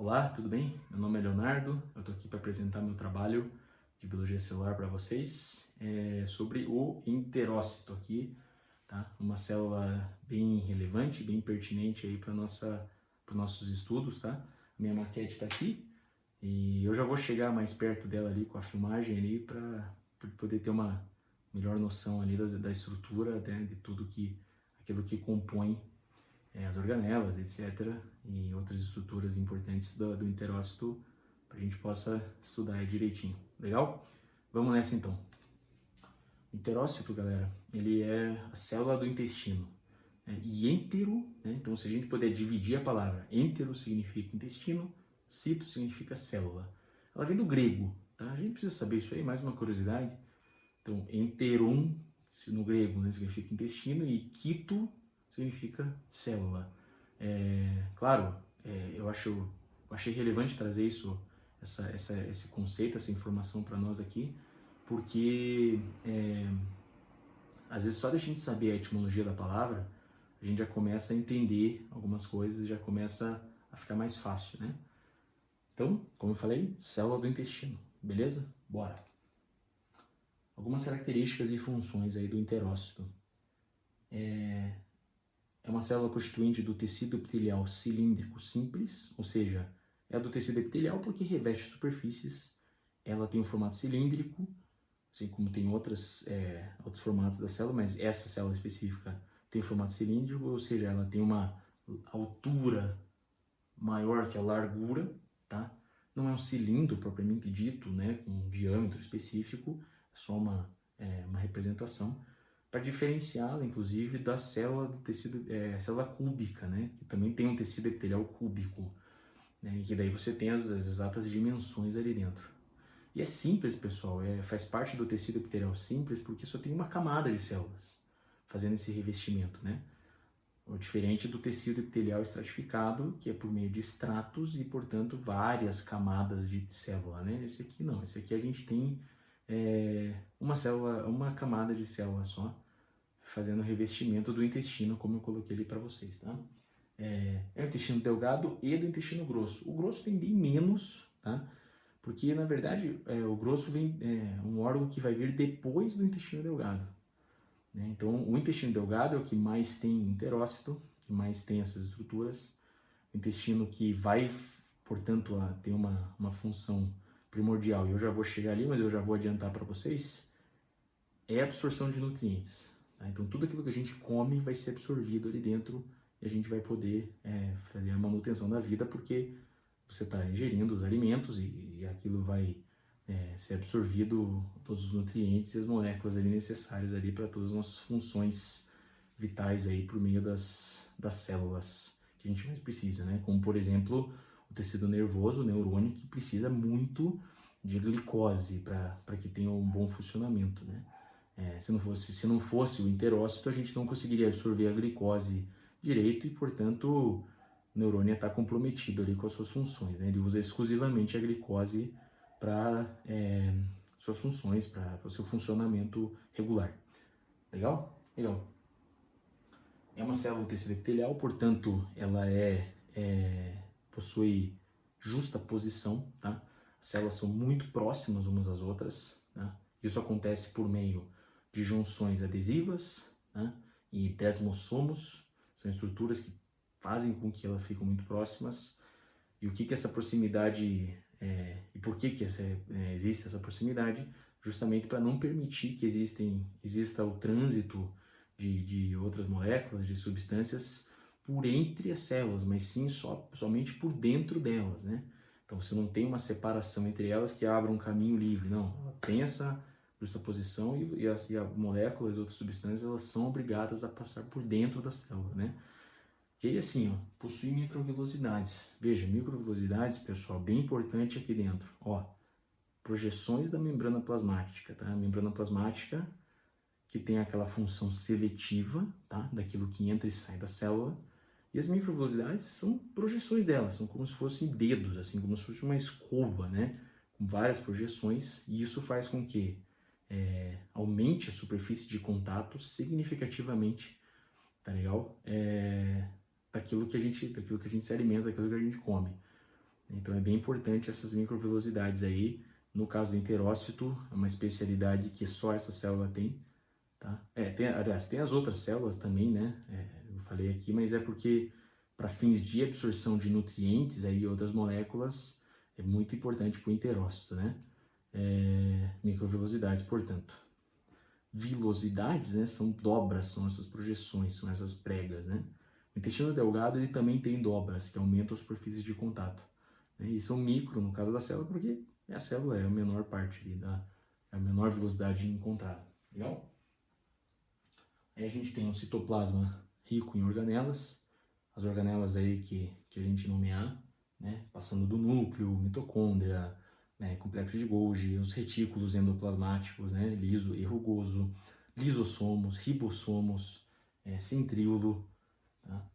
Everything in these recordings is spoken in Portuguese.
Olá, tudo bem? Meu nome é Leonardo, eu estou aqui para apresentar meu trabalho de biologia celular para vocês sobre o enterócito aqui, tá? Uma célula bem relevante, bem pertinente aí para os nossos estudos, tá? A minha maquete está aqui e eu já vou chegar mais perto dela ali com a filmagem ali para poder ter uma melhor noção ali da estrutura, né, de aquilo que compõe as organelas, etc. e outras estruturas importantes do enterócito para a gente possa estudar direitinho. Legal? Vamos nessa então. O enterócito, galera, ele é a célula do intestino. Né? E entero, né? Então se a gente puder dividir a palavra, entero significa intestino, cito significa célula. Ela vem do grego, tá? A gente precisa saber isso aí, mais uma curiosidade. Então, enteron, no grego, né, significa intestino, e quito significa célula. Claro, eu achei relevante trazer esse conceito, essa informação para nós aqui, porque às vezes só da gente saber a etimologia da palavra, a gente já começa a entender algumas coisas e já começa a ficar mais fácil, né? Então, como eu falei, célula do intestino, beleza? Bora! Algumas características e funções aí do enterócito. É uma célula constituinte do tecido epitelial cilíndrico simples, ou seja, é do tecido epitelial porque reveste superfícies. Ela tem um formato cilíndrico, assim como tem outros formatos da célula, mas essa célula específica tem um formato cilíndrico, ou seja, ela tem uma altura maior que a largura, tá? Não é um cilindro propriamente dito, né, com um diâmetro específico, é só uma representação, para diferenciá-la, inclusive, da célula do tecido, célula cúbica, né, que também tem um tecido epitelial cúbico, né, e que daí você tem as exatas dimensões ali dentro. E é simples, pessoal, faz parte do tecido epitelial simples porque só tem uma camada de células fazendo esse revestimento, né? O diferente do tecido epitelial estratificado, que é por meio de estratos e, portanto, várias camadas de célula, né? Esse aqui não, esse aqui a gente tem uma camada de célula só, fazendo o revestimento do intestino, como eu coloquei ali para vocês, tá? É o intestino delgado e do intestino grosso. O grosso tem bem menos, tá? Porque, na verdade, o grosso vem um órgão que vai vir depois do intestino delgado. Né? Então, o intestino delgado é o que mais tem enterócito, que mais tem essas estruturas. O intestino que vai, portanto, ter uma função primordial, e eu já vou chegar ali, mas eu já vou adiantar para vocês, é a absorção de nutrientes. Tá? Então, tudo aquilo que a gente come vai ser absorvido ali dentro e a gente vai poder fazer a manutenção da vida, porque você está ingerindo os alimentos e aquilo vai ser absorvido, todos os nutrientes e as moléculas ali necessárias ali para todas as nossas funções vitais aí por meio das células que a gente mais precisa, né? Como, por exemplo, o tecido nervoso, o neurônio, que precisa muito de glicose para que tenha um bom funcionamento, né? Se não fosse o enterócito, a gente não conseguiria absorver a glicose direito e, portanto, o neurônio está comprometido ali com as suas funções, né? Ele usa exclusivamente a glicose para suas funções, para o seu funcionamento regular. Legal? Legal. É uma célula do tecido epitelial, portanto, ela possui justa posição, tá? As células são muito próximas umas às outras, tá? Isso acontece por meio de junções adesivas, né? E desmossomos, são estruturas que fazem com que elas fiquem muito próximas. E o que essa proximidade e por que existe essa proximidade? Justamente para não permitir que exista o trânsito de outras moléculas, de substâncias por entre as células, mas sim somente por dentro delas, né? Então você não tem uma separação entre elas que abra um caminho livre, não. Ela tem essa justaposição e as moléculas e outras substâncias, elas são obrigadas a passar por dentro da célula, né? E aí assim, possui microvilosidades. Veja, microvilosidades, pessoal, bem importante aqui dentro. Projeções da membrana plasmática, tá? A membrana plasmática que tem aquela função seletiva, tá? Daquilo que entra e sai da célula. E as microvilosidades são projeções delas, são como se fossem dedos, assim, como se fosse uma escova, né? Com várias projeções, e isso faz com que aumente a superfície de contato significativamente, tá legal? Daquilo que a gente se alimenta, daquilo que a gente come. Então é bem importante essas microvelocidades aí. No caso do enterócito, é uma especialidade que só essa célula tem, tá? Aliás, tem as outras células também, né? Eu falei aqui, mas é porque para fins de absorção de nutrientes aí outras moléculas é muito importante para o enterócito, né? Microvelocidades, portanto. Vilosidades, né, são dobras, são essas projeções, são essas pregas, né? O intestino delgado ele também tem dobras que aumentam a superfície de contato, né? E são micro no caso da célula porque a célula é a menor parte ali é a menor velocidade encontrada, legal? Aí a gente tem um citoplasma rico em organelas, as organelas aí que a gente nomear, né, passando do núcleo, mitocôndria, né, complexo de Golgi, os retículos endoplasmáticos, né, liso e rugoso, lisossomos, ribossomos, centríolo, tá?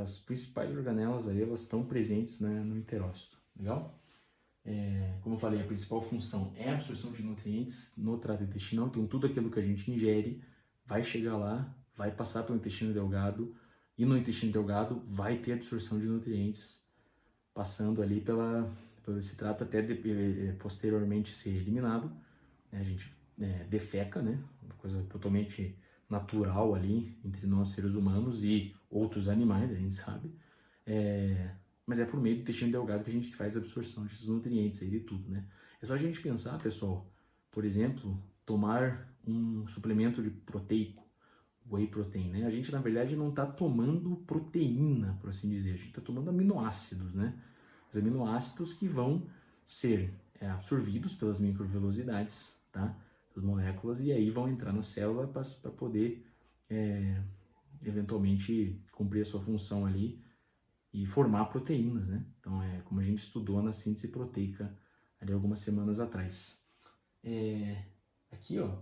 As principais organelas aí, elas estão presentes, né, no enterócito, legal? Como eu falei, a principal função é a absorção de nutrientes no trato intestinal, então tudo aquilo que a gente ingere vai chegar lá, vai passar pelo intestino delgado, e no intestino delgado vai ter absorção de nutrientes, passando ali pelo esse trato até posteriormente ser eliminado, né? A gente defeca, né? Uma coisa totalmente natural ali entre nós seres humanos e outros animais, a gente sabe. Mas é por meio do intestino delgado que a gente faz a absorção desses nutrientes aí de tudo, né? É só a gente pensar, pessoal, por exemplo, tomar um suplemento de proteico, whey protein, né? A gente, na verdade, não está tomando proteína, por assim dizer, a gente está tomando aminoácidos, né? Os aminoácidos que vão ser absorvidos pelas microvelocidades, tá? As moléculas, e aí vão entrar na célula para poder, eventualmente, cumprir a sua função ali e formar proteínas, né? Então, como a gente estudou na síntese proteica ali algumas semanas atrás. Aqui, ó,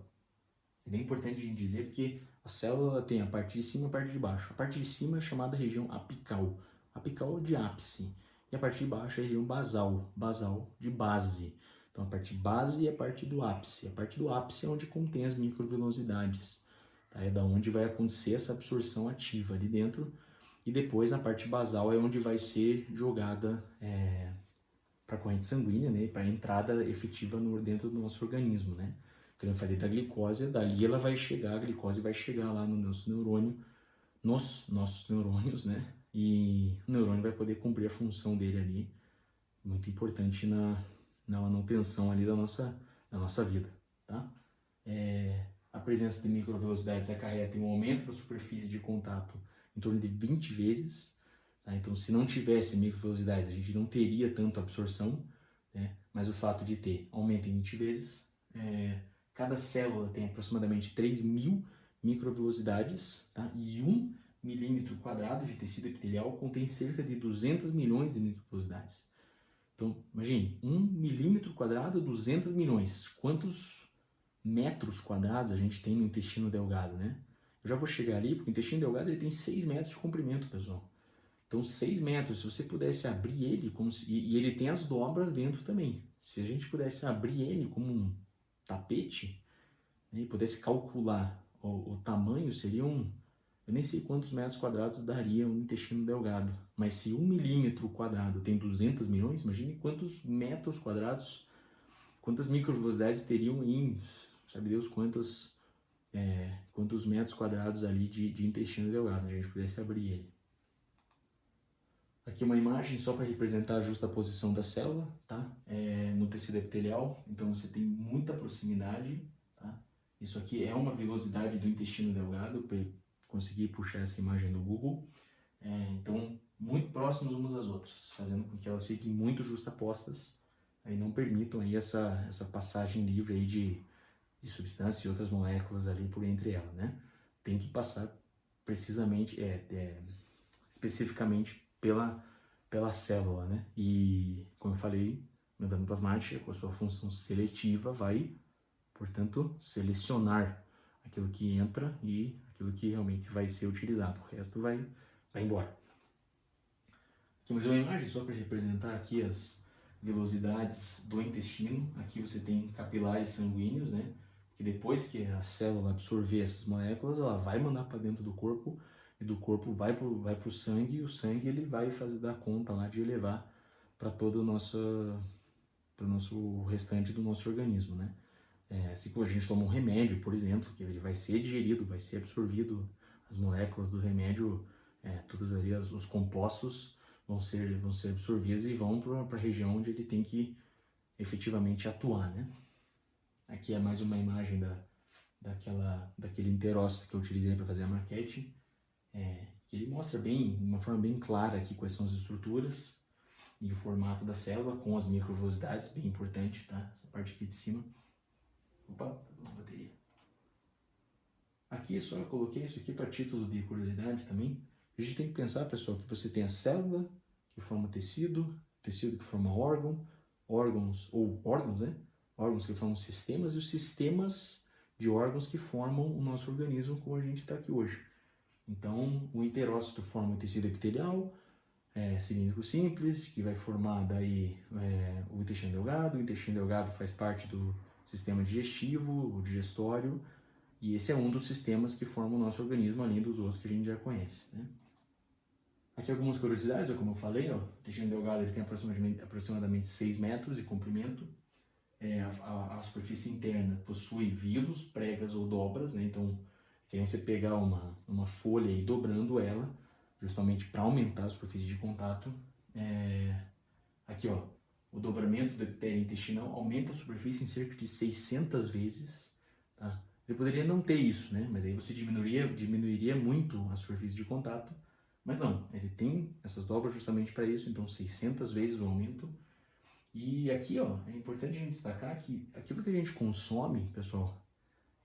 é bem importante a gente dizer porque a célula tem a parte de cima e a parte de baixo. A parte de cima é chamada região apical. Apical de ápice. E a parte de baixo é a região basal. Basal de base. Então a parte de base é a parte do ápice. A parte do ápice é onde contém as microvelocidades. Tá? É da onde vai acontecer essa absorção ativa ali dentro. E depois a parte basal é onde vai ser jogada para a corrente sanguínea, né? Para a entrada efetiva dentro do nosso organismo, né? Como eu falei da glicose, dali ela vai chegar, a glicose vai chegar lá no nosso neurônio, nos nossos neurônios, né? E o neurônio vai poder cumprir a função dele ali, muito importante na manutenção ali da nossa vida, tá? A presença de microvelocidades acarreta em um aumento da superfície de contato em torno de 20 vezes, tá? Então, se não tivesse microvelocidades, a gente não teria tanta absorção, né? Mas o fato de ter aumenta em 20 vezes. Cada célula tem aproximadamente 3.000 microvelocidades, tá? E 1 milímetro quadrado de tecido epitelial contém cerca de 200 milhões de microvelocidades. Então, imagine, 1 milímetro quadrado, 200 milhões. Quantos metros quadrados a gente tem no intestino delgado, né? Eu já vou chegar ali, porque o intestino delgado ele tem 6 metros de comprimento, pessoal. Então, 6 metros, se você pudesse abrir ele, e ele tem as dobras dentro também. Se a gente pudesse abrir ele como um tapete, né, e pudesse calcular o tamanho, seriam, eu nem sei quantos metros quadrados daria um intestino delgado, mas se 1 milímetro quadrado tem 200 milhões, imagine quantos metros quadrados, quantas microvelocidades teriam em, sabe Deus, quantos metros quadrados ali de intestino delgado, a gente pudesse abrir ele. Aqui uma imagem só para representar a justa posição da célula, tá? No tecido epitelial, então você tem muita proximidade, tá? Isso aqui é uma velocidade do intestino delgado, para conseguir puxar essa imagem do Google. Então, muito próximos umas às outras, fazendo com que elas fiquem muito justapostas e não permitam aí essa passagem livre aí de substâncias e outras moléculas ali por entre elas, né? Tem que passar precisamente, especificamente pela célula, né? E, como eu falei, a membrana plasmática, com a sua função seletiva, vai, portanto, selecionar aquilo que entra e aquilo que realmente vai ser utilizado. O resto vai embora. Aqui mais uma imagem só para representar aqui as velocidades do intestino. Aqui você tem capilares sanguíneos, né? Que depois que a célula absorver essas moléculas, ela vai mandar para dentro do corpo, e do corpo vai pro sangue, e o sangue ele vai dar conta lá de levar para todo para o nosso restante do nosso organismo, né? Assim como a gente toma um remédio, por exemplo, que ele vai ser digerido, vai ser absorvido, as moléculas do remédio, todos ali os compostos vão ser absorvidos e vão para a região onde ele tem que efetivamente atuar, né? Aqui é mais uma imagem daquele enterócito que eu utilizei para fazer a maquete, que ele mostra de uma forma bem clara aqui quais são as estruturas e o formato da célula com as microvelocidades, bem importante, tá? Essa parte aqui de cima. Opa, tá dando bateria. Aqui só eu coloquei isso aqui para título de curiosidade também. A gente tem que pensar, pessoal, que você tem a célula que forma tecido que forma órgãos, né? Órgãos que formam sistemas e os sistemas de órgãos que formam o nosso organismo como a gente está aqui hoje. Então, o enterócito forma o tecido epitelial, cilíndrico simples, que vai formar daí o intestino delgado. O intestino delgado faz parte do sistema digestivo, o digestório, e esse é um dos sistemas que formam o nosso organismo, além dos outros que a gente já conhece, né? Aqui algumas curiosidades, como eu falei, o intestino delgado ele tem aproximadamente 6 metros de comprimento. A superfície interna possui vilos, pregas ou dobras, né? Então, querendo você pegar uma folha e dobrando ela, justamente para aumentar a superfície de contato. Aqui, ó, o dobramento do epitélio intestinal aumenta a superfície em cerca de 600 vezes, tá? Ele poderia não ter isso, né? Mas aí você diminuiria muito a superfície de contato, mas não, ele tem essas dobras justamente para isso, então 600 vezes o aumento. E aqui, ó, é importante a gente destacar que aquilo que a gente consome, pessoal,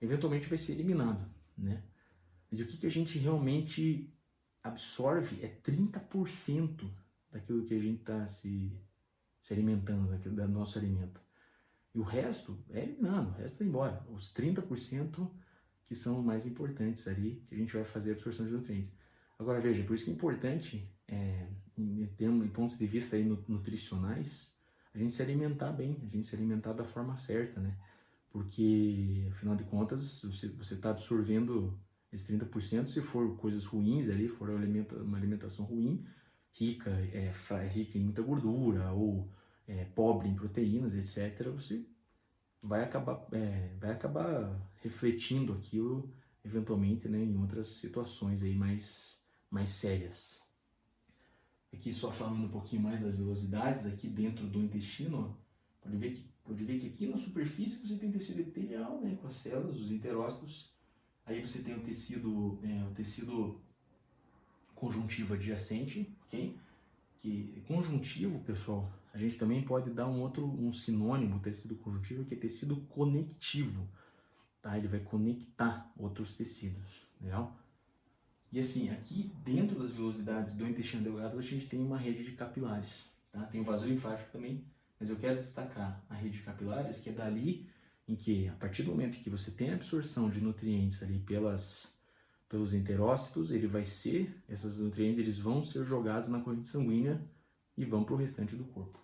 eventualmente vai ser eliminado, né? Mas o que a gente realmente absorve é 30% daquilo que a gente está se alimentando, do nosso alimento. E o resto é eliminado, o resto vai embora. Os 30% que são mais importantes ali, que a gente vai fazer a absorção de nutrientes. Agora veja, por isso que é importante, em pontos de vista aí nutricionais, a gente se alimentar bem, a gente se alimentar da forma certa, né? Porque, afinal de contas, você está absorvendo esses 30%, se for coisas ruins ali, for uma alimentação ruim, rica em muita gordura ou pobre em proteínas, etc., você vai acabar refletindo aquilo eventualmente, né, em outras situações aí mais sérias. Aqui só falando um pouquinho mais das velocidades, aqui dentro do intestino, pode ver que aqui na superfície você tem tecido epitelial, né, com as células, os enterócitos. Aí você tem o tecido conjuntivo adjacente, ok? Que conjuntivo, pessoal, a gente também pode dar um sinônimo do tecido conjuntivo, que é tecido conectivo, tá? Ele vai conectar outros tecidos, legal? E assim, aqui dentro das velocidades do intestino delgado, a gente tem uma rede de capilares, tá? Tem o vaso linfático também, mas eu quero destacar a rede de capilares, que é dali em que, a partir do momento que você tem a absorção de nutrientes ali pelos enterócitos, esses nutrientes eles vão ser jogados na corrente sanguínea e vão para o restante do corpo.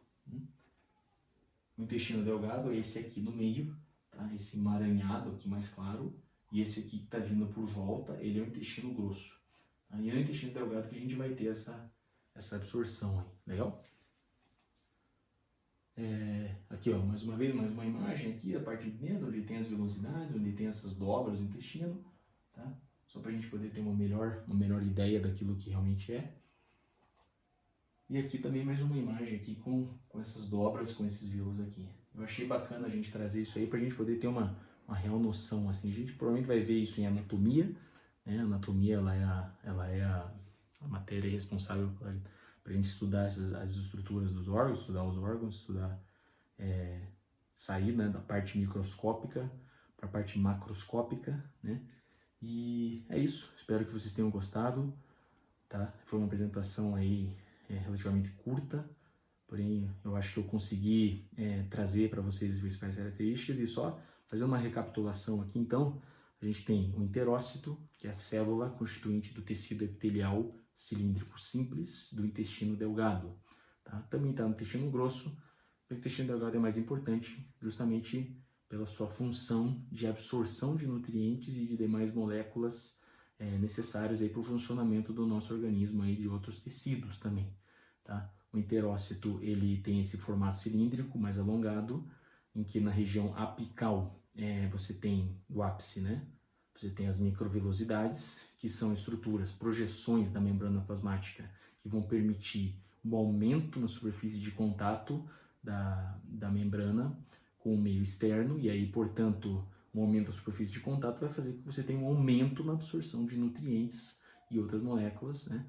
O intestino delgado é esse aqui no meio, tá? Esse emaranhado aqui mais claro, e esse aqui que está vindo por volta, ele é o intestino grosso. Aí é o intestino delgado que a gente vai ter essa absorção aí, legal? Aqui, ó, mais uma vez, mais uma imagem aqui, a parte de dentro, onde tem as velocidades, onde tem essas dobras do intestino, tá? Só para a gente poder ter uma melhor ideia daquilo que realmente é. E aqui também mais uma imagem aqui com essas dobras, com esses vilos aqui. Eu achei bacana a gente trazer isso aí para a gente poder ter uma real noção, assim. A gente provavelmente vai ver isso em anatomia, né? A anatomia, ela é a matéria responsável para a gente estudar as estruturas dos órgãos, estudar os órgãos, sair, né, da parte microscópica para a parte macroscópica, né? E é isso, espero que vocês tenham gostado, tá? Foi uma apresentação aí relativamente curta, porém eu acho que eu consegui trazer para vocês as principais características. E só fazer uma recapitulação aqui, então, a gente tem o enterócito, que é a célula constituinte do tecido epitelial cilíndrico simples do intestino delgado, tá? Também está no intestino grosso, mas o intestino delgado é mais importante justamente pela sua função de absorção de nutrientes e de demais moléculas necessárias para o funcionamento do nosso organismo e de outros tecidos também, tá? O enterócito ele tem esse formato cilíndrico mais alongado, em que na região apical você tem o ápice, né? Você tem as microvilosidades, que são estruturas, projeções da membrana plasmática, que vão permitir um aumento na superfície de contato da membrana com o meio externo, e aí, portanto, um aumento da superfície de contato vai fazer com que você tenha um aumento na absorção de nutrientes e outras moléculas, né?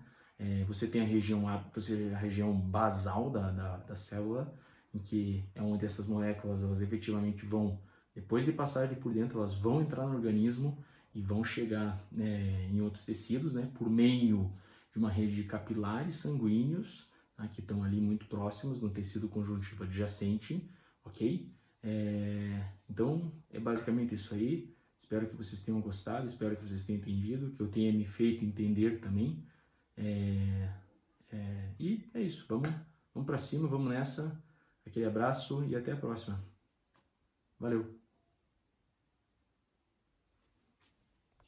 Você tem a região basal da célula, em que é onde essas moléculas elas efetivamente vão, depois de passarem por dentro, elas vão entrar no organismo e vão chegar em outros tecidos, né, por meio de uma rede de capilares sanguíneos, tá, que estão ali muito próximos no tecido conjuntivo adjacente, ok? Então, é basicamente isso aí. Espero que vocês tenham gostado, espero que vocês tenham entendido, que eu tenha me feito entender também. E é isso, vamos para cima, vamos nessa. Aquele abraço e até a próxima. Valeu!